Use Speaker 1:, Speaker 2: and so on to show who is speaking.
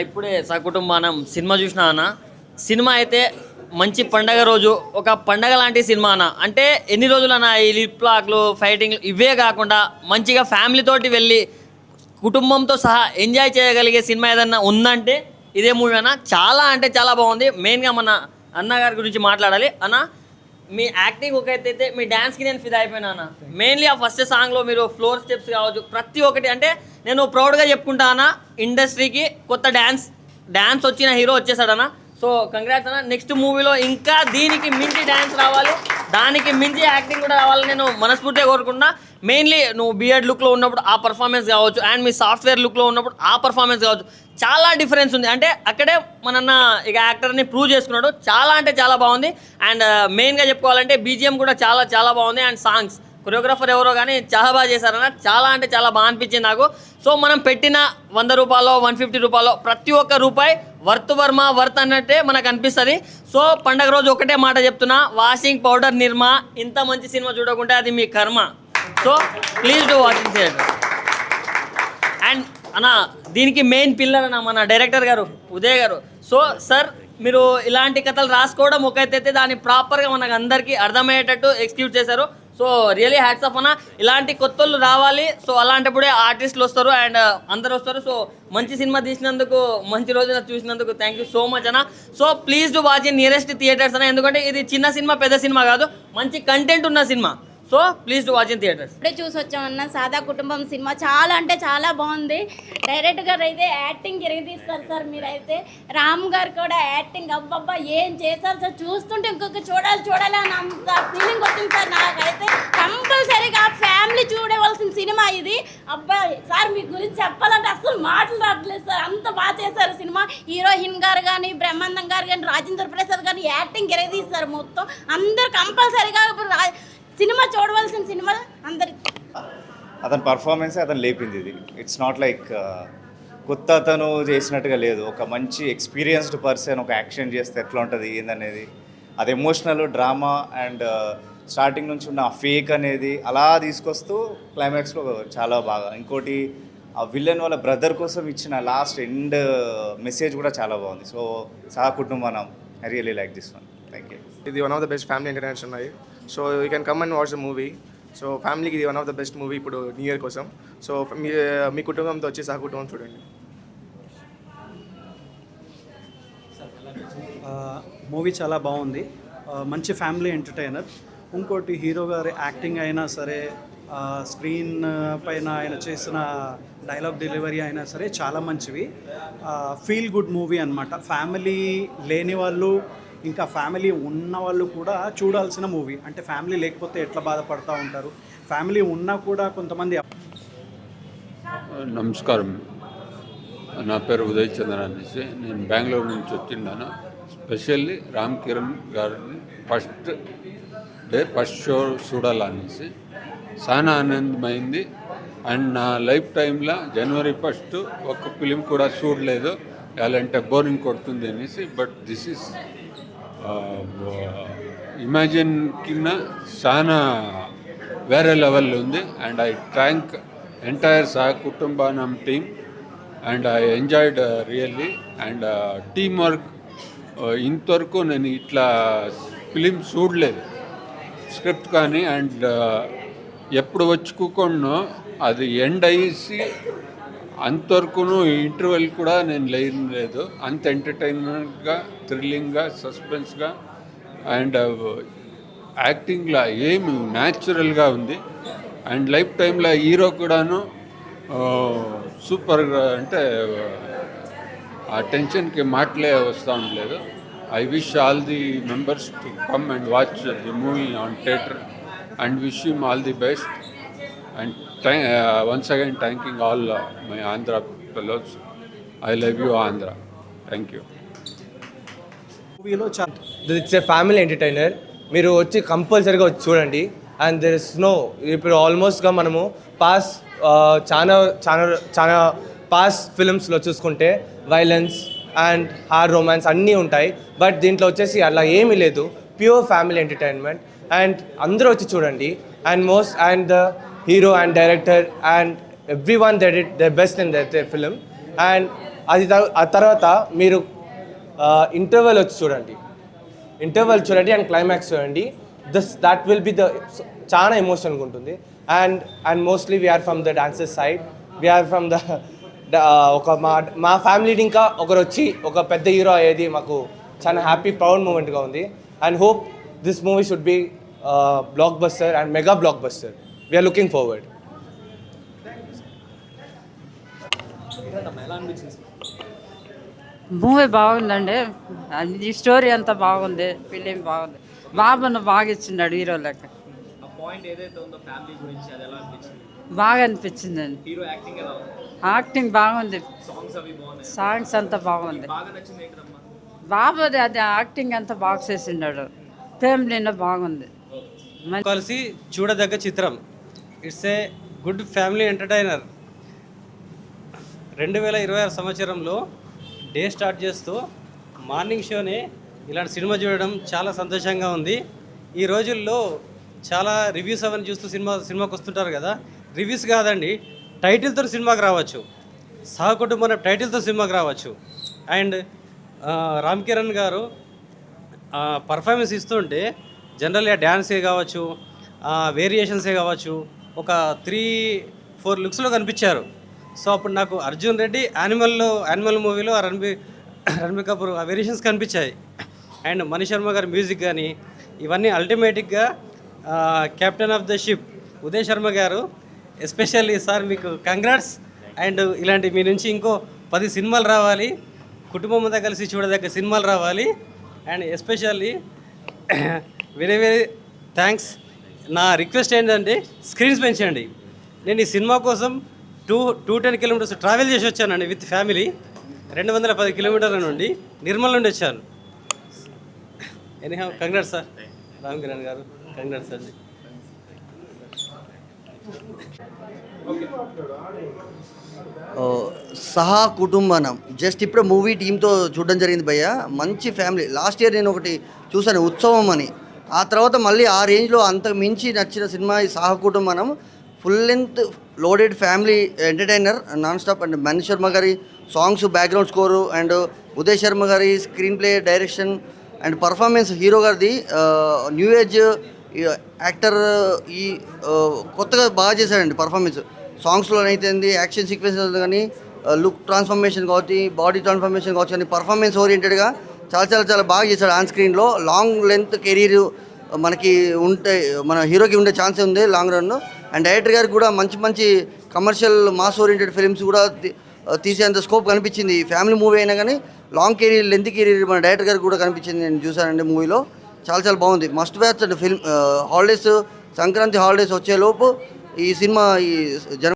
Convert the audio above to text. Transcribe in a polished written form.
Speaker 1: ఇప్పుడే సకుటుంబానం సినిమా చూసినా అన్న. సినిమా అయితే మంచి పండగ రోజు ఒక పండగ లాంటి సినిమా అన్న. అంటే ఎన్ని రోజులన్నా ఈ లిప్ లాక్లు ఫైటింగ్ ఇవే కాకుండా మంచిగా ఫ్యామిలీతోటి వెళ్ళి కుటుంబంతో సహా ఎంజాయ్ చేయగలిగే సినిమా ఏదన్నా ఉందంటే ఇదే మూవీ అన్న. చాలా అంటే చాలా బాగుంది. మెయిన్గా మన అన్నగారి గురించి మాట్లాడాలి అన్న. మీ యాక్టింగ్ ఒక అయితే మీ డ్యాన్స్కి నేను ఫిదా అయిపోయినా అన్న. మెయిన్లీ ఆ ఫస్ట్ సాంగ్లో మీరు ఫ్లోర్ స్టెప్స్ కావచ్చు ప్రతి ఒక్కటి అంటే నేను ప్రౌడ్గా చెప్పుకుంటా అన్న. ఇండస్ట్రీకి కొత్త డ్యాన్స్ వచ్చిన హీరో వచ్చేసాడన్న. సో కంగ్రాట్స్ అన్న. నెక్స్ట్ మూవీలో ఇంకా దీనికి మించి డ్యాన్స్ రావాలి, దానికి మించి యాక్టింగ్ కూడా రావాలని నేను మనస్ఫూర్తిగా కోరుకుంటున్నా. మెయిన్లీ నువ్వు బియర్డ్ లుక్లో ఉన్నప్పుడు ఆ పర్ఫార్మెన్స్ కావచ్చు, అండ్ మీ సాఫ్ట్వేర్ లుక్లో ఉన్నప్పుడు ఆ పర్ఫార్మెన్స్ కావచ్చు, చాలా డిఫరెన్స్ ఉంది. అంటే అక్కడే మనన్న ఇక యాక్టర్ని ప్రూవ్ చేసుకున్నాడు. చాలా అంటే చాలా బాగుంది. అండ్ మెయిన్గా చెప్పుకోవాలంటే బీజిఎం కూడా చాలా చాలా బాగుంది. అండ్ సాంగ్స్ కొరియోగ్రాఫర్ ఎవరో కానీ చాలా బాగా చేశారన్న. చాలా అంటే చాలా బాగా అనిపించింది నాకు. సో మనం పెట్టిన 100 రూపాయలు 150 రూపాయలు ప్రతి ఒక్క రూపాయి వర్త్ వర్మ వర్త్ అన్నట్టే మనకు అనిపిస్తుంది. సో పండగ రోజు ఒకటే మాట చెప్తున్నా, వాషింగ్ పౌడర్ నిర్మా ఇంత మంచి సినిమా చూడకుంటే అది మీ కర్మ. So please do watching theatre. And అన్న దీనికి మెయిన్ పిల్లర్ అన్న మన డైరెక్టర్ గారు ఉదయ్ గారు. సో సార్ మీరు ఇలాంటి కథలు రాసుకోవడం ఒక అయితే దాన్ని ప్రాపర్గా మనకు అందరికీ అర్థమయ్యేటట్టు ఎక్స్క్యూట్ చేశారు. సో రియలీ హ్యాట్స్ ఆఫ్ అన్న. ఇలాంటి కొత్తలు రావాలి. సో అలాంటప్పుడే ఆర్టిస్టులు వస్తారు అండ్ అందరు వస్తారు. సో మంచి సినిమా తీసినందుకు, మంచి రోజున చూసినందుకు థ్యాంక్ యూ సో మచ్ అన్న. So please to watch in nearest theatres అన్న. ఎందుకంటే ఇది చిన్న సినిమా పెద్ద సినిమా కాదు, మంచి కంటెంట్ ఉన్న cinema. So please to watch in theatres.
Speaker 2: ఇప్పుడే చూసి వచ్చామన్న సాదా కుటుంబం సినిమా చాలా అంటే చాలా బాగుంది. డైరెక్టర్ గారు అయితే యాక్టింగ్ తీస్తారు సార్. మీరైతే రామ్ గారు కూడా యాక్టింగ్ అబ్బబ్బా ఏం చేశారు సార్. చూస్తుంటే ఇంకొక చూడాలి అని అంత ఫీలింగ్ వచ్చింది సార్. నాకైతే కంపల్సరీగా ఫ్యామిలీ చూడవలసిన సినిమా ఇది. అబ్బాయి సార్ మీ గురించి చెప్పాలంటే అసలు మాటలు రావట్లేదు సార్. అంత బాగా చేశారు సినిమా. హీరోయిన్ గారు కానీ, బ్రహ్మానందం గారు కానీ, రాజేంద్ర ప్రసాద్ కానీ యాక్టింగ్ తీస్తారు మొత్తం. అందరు కంపల్సరీగా సినిమా చూడవలసిన సినిమా అందరి.
Speaker 3: అతని పర్ఫార్మెన్స్ అతను లేపింది ఇది. ఇట్స్ నాట్ లైక్ కొత్త అతను చేసినట్టుగా లేదు. ఒక మంచి ఎక్స్పీరియన్స్డ్ పర్సన్ ఒక యాక్షన్ చేస్తే ఎట్లా ఉంటుంది ఏందనేది, అది ఎమోషనల్ డ్రామా అండ్ స్టార్టింగ్ నుంచి ఉన్న ఫేక్ అనేది అలా తీసుకొస్తూ క్లైమాక్స్లో చాలా బాగా. ఇంకోటి ఆ విలన్ వాళ్ళ బ్రదర్ కోసం ఇచ్చిన లాస్ట్ ఎండ్ మెసేజ్ కూడా చాలా బాగుంది. So Saha Kutumbam I really like this one. Thank you.
Speaker 4: ఇది one of the best family entertainers ఉన్నాయి. So you can come and watch the movie. So ఫ్యామిలీకి ఇది one of the best movie ఇప్పుడు new year కోసం. So మీ కుటుంబంతో వచ్చి సహ కుటుంబం చూడండి.
Speaker 5: మూవీ చాలా బాగుంది. మంచి ఫ్యామిలీ ఎంటర్టైనర్. ఇంకోటి హీరో గారి యాక్టింగ్ అయినా సరే, స్క్రీన్ పైన ఆయన చేసిన డైలాగ్ డెలివరీ అయినా సరే చాలా మంచివి. ఫీల్ గుడ్ మూవీ అనమాట. ఫ్యామిలీ లేని వాళ్ళు ఇంకా ఫ్యామిలీ ఉన్న వాళ్ళు కూడా చూడాల్సిన మూవీ. అంటే ఫ్యామిలీ లేకపోతే ఎట్లా బాధపడుతూ ఉంటారు, ఫ్యామిలీ ఉన్నా కూడా కొంతమంది.
Speaker 6: నమస్కారం, నా పేరు ఉదయ్ చంద్ర అనేసి. నేను బెంగళూరు నుంచి వచ్చిన్నాను. స్పెషల్లీ రామ్ కిరణ్ గారిని ఫస్ట్ షో చూడాలనేసి చాలా ఆనందమైంది. అండ్ నా లైఫ్ టైంలో జనవరి 1 ఒక్క ఫిలిం కూడా చూడలేదు, ఎలాంటి బోరింగ్ కొడుతుంది అనేసి. బట్ దిస్ ఈస్ ఇమాజిన్ కింద చాలా వేరే లెవెల్లో ఉంది. And I thank entire Saha Kutumbanam team and I enjoyed really. And team work ఇంతవరకు నేను ఇట్లా ఫిలిం చూడలేదు, స్క్రిప్ట్ కానీ. అండ్ ఎప్పుడు వచ్చి కూకుండా అది ఎండ్ అయ్యేసి అంతవరకు ఇంటర్వెల్ కూడా నేను లేదు. అంత ఎంటర్టైన్మెంట్గా, థ్రిల్లింగ్గా, సస్పెన్స్గా అండ్ యాక్టింగ్లో ఏమి న్యాచురల్గా ఉంది. అండ్ లైఫ్ టైంలో హీరో కూడాను సూపర్గా. అంటే ఆ టెన్షన్కి మాటలే వస్తూ ఉండలేదు. I wish all the members to come and watch the movie on theatre and wish him all the best. And once again thanking all my Andhra fellows. I love you Andhra. Thank you.
Speaker 5: మూవీలో
Speaker 7: it's a family entertainer. మీరు వచ్చి కంపల్సరీగా వచ్చి చూడండి. And there is no, ఇప్పుడు ఆల్మోస్ట్గా మనము చాలా pass ఫిలిమ్స్లో చూసుకుంటే వైలెన్స్ అండ్ హార్డ్ రొమాన్స్ అన్నీ ఉంటాయి. బట్ దీంట్లో వచ్చేసి అలా ఏమీ లేదు. Pure family entertainment. అండ్ అందరూ వచ్చి చూడండి. And the hero and director and everyone that did their best in their film. And ఆ తర్వాత మీరు ఇంటర్వెల్ వచ్చి చూడండి, ఇంటర్వెల్ చూడండి అండ్ క్లైమాక్స్ చూడండి. దాట్ విల్ బి ద చాలా ఎమోషనల్గా ఉంటుంది. And mostly we are from the dancers side, we are from the ఒక మా ఫ్యామిలీని ఇంకా ఒకరు వచ్చి ఒక పెద్ద హీరో అయ్యేది మాకు చాలా హ్యాపీ ప్రౌడ్ మూమెంట్గా ఉంది. And hope this movie should be blockbuster and mega blockbuster. We are looking forward.
Speaker 8: Movie బాగుందండి. ఈ స్టోరీ అంతా బాగుంది, ఫిలిం బాగుంది. బాబును బాగా ఇచ్చినాడు హీరో లెక్క. బాగా అనిపించిందండి. యాక్టింగ్ బాగుంది, సాంగ్స్ అంతా బాగుంది. బాబుది అది యాక్టింగ్ అంతా బాగా చేసిండాడు. ఫ్యామిలీలో బాగుంది.
Speaker 9: కలిసి చూడదగ్గ చిత్రం. It's a good family entertainer. 2026 సంవత్సరంలో డే స్టార్ట్ చేస్తూ మార్నింగ్ షోని ఇలాంటి సినిమా చూడడం చాలా సంతోషంగా ఉంది. ఈ రోజుల్లో చాలా రివ్యూస్ అవన్నీ చూస్తూ సినిమాకి వస్తుంటారు కదా. రివ్యూస్ కాదండి, టైటిల్తో సినిమాకి రావచ్చు. సహకుటుంబం టైటిల్తో సినిమాకి రావచ్చు. అండ్ రామ్ చరణ్ గారు పర్ఫార్మెన్స్ ఇస్తుంటే జనరల్గా డ్యాన్సే కావచ్చు, వేరియేషన్సే కావచ్చు, ఒక 3-4 లుక్స్లో కనిపించారు. సో అప్పుడు నాకు అర్జున్ రెడ్డి యానిమల్ మూవీలో రణబీర్ కపూర్ ఆ వేరియేషన్స్ కనిపించాయి. అండ్ మణి శర్మ గారి మ్యూజిక్ కానీ ఇవన్నీ అల్టిమేటిక్గా captain of the ship Uday Sharma garu especially sir మీకు కంగ్రాట్స్. అండ్ ఇలాంటి మీ నుంచి ఇంకో 10 సినిమాలు రావాలి, కుటుంబం అంతా కలిసి చూడదగ్గ సినిమాలు రావాలి. And especially very very thanks. నా రిక్వెస్ట్ ఏంటంటే స్క్రీన్స్ పెంచండి. నేను ఈ సినిమా కోసం 210 కిలోమీటర్స్ ట్రావెల్ చేసి వచ్చానండి విత్ ఫ్యామిలీ. 210 కిలోమీటర్ల నుండి నిర్మల్ నుండి వచ్చాను. Anyhow congrats sir Ram Charan గారు, కంగ్రాట్స్ అండి.
Speaker 10: సహా కుటుంబనం జస్ట్ ఇప్పుడు మూవీ టీంతో చూడడం జరిగింది భయ్య. మంచి ఫ్యామిలీ. లాస్ట్ ఇయర్ నేను ఒకటి చూశాను, ఉత్సవం అని. ఆ తర్వాత మళ్ళీ ఆ రేంజ్లో అంతకు మించి నచ్చిన సినిమా ఈ Saha Kutumbanam. Full length loaded family entertainer non stop. And Mani Sharma గారి songs, background score, and Uday Sharma గారి screen play, direction and performance hero గారిది. న్యూ ఏజ్ యాక్టర్ ఈ కొత్తగా బాగా చేశాడండి పర్ఫార్మెన్స్. సాంగ్స్లో అయితే యాక్షన్ సీక్వెన్సెస్ కానీ, లుక్ ట్రాన్స్ఫర్మేషన్ కావచ్చు, బాడీ ట్రాన్స్ఫర్మేషన్ కావచ్చు, కానీ పర్ఫార్మెన్స్ ఓరియంటెడ్గా చాలా బాగా చేశాడు ఆన్ స్క్రీన్లో. లాంగ్ లెంత్ కెరీర్ మనకి ఉంటే మన హీరోకి ఉండే ఛాన్సే ఉంది లాంగ్ రన్. అండ్ డైరెక్టర్ గారికి కూడా మంచి కమర్షియల్ మాస్ ఓరియంటెడ్ ఫిల్మ్స్ కూడా తీసేంత స్కోప్ కనిపించింది. ఫ్యామిలీ మూవీ అయినా కానీ లాంగ్ కెరీర్, లెంత్ కెరీర్ మన డైరెక్టర్ గారికి కూడా కనిపించింది. నేను చూశానండి మూవీలో. చాలా బాగుంది. Must watch and film. Holidays, Sankranti holidays వచ్చేలోపు ఈ సినిమా ఈ